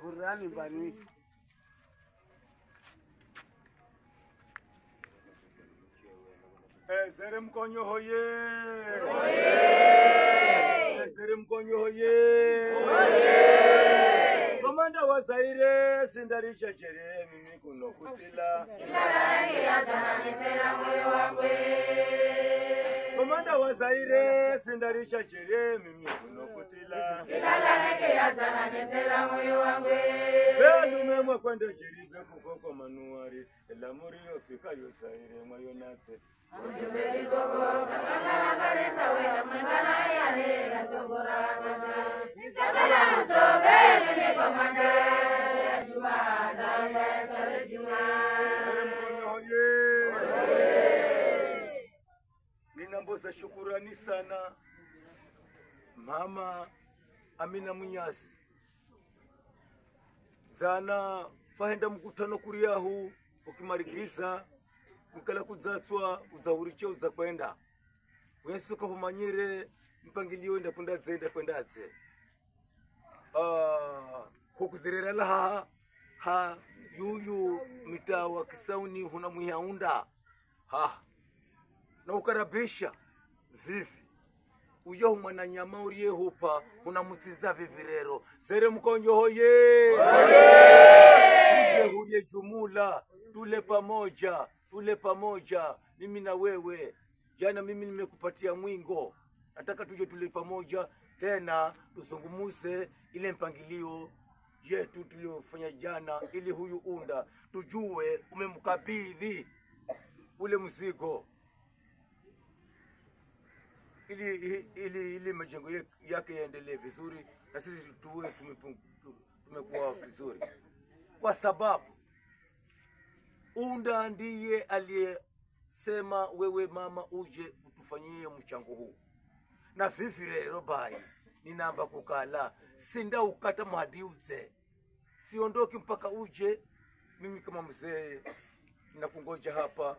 Hurani bani. Zere mkonyo hoye. Hoye. Zere mkonyo hoye. Hoye. Komanda wa Zaire sindari chachere mimi kuno kutila. Ilalange ya sana nitera moyo wangu. Komanda wa Zaire sindari chachere mimi kuno kutila. Ilalange ya sana nitera moyo wangu. Belu memwa kwenda jeribe kukoko manuari. Ela muri yofika yo Zaire mayonatse. Ujumbe gogo kakangara karesa wena mwengana yale gasogora manda. Nitakala mtobe mimi komanda. Juma Zaire sale Juma. Sare mkono hoye. Ninamboza shukurani sana Mama Amina Munyasi. Zana fahenda mkutano kuriahu ukimarigiza ukala kuzatswa uzahuriche uzakwenda. Wensu kahumanyire mpangilio ndapunda zenda kwendaze. Kukuzirera laha ha yuyu mitawa kisauni huna muyaunda. Na ukarabisha vivi. Uyo mwana nyama uriye hupa unamutsinza vivirero. Zere mkonjo hoye. Hoye. Huye jumula. Tule pamoja. Tule pamoja. Mimi na wewe. Jana mimi nimekupatia mwingo. Nataka tuje tule pamoja. Tena tuzungumuze ile mpangilio yetu tuliofanya jana. Ili huyu unda. Tujue umemkabidhi ule mzigo. Ili majengo yake yaendelee vizuri na sisi tuwe tumekuwa vizuri. Kwa sababu unda ndiye aliyesema wewe mama uje utufanyie mchango huu. Na vivi rero bai ninamba kukala sinda ukata madiuze. Siondoki mpaka uje. Mimi kama mzee ninakungoja hapa.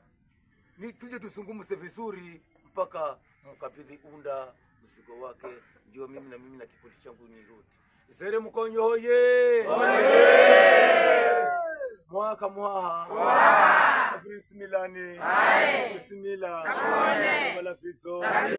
Ni tuje tuzungumze vizuri mpaka mkabidhi unda mzigo wake. Ndio mimi na kikundi changu nirudi. Zere mkonyo hoye. Hoye. Mwaka mwaha. Bismillah. Bismillah. Malafizo.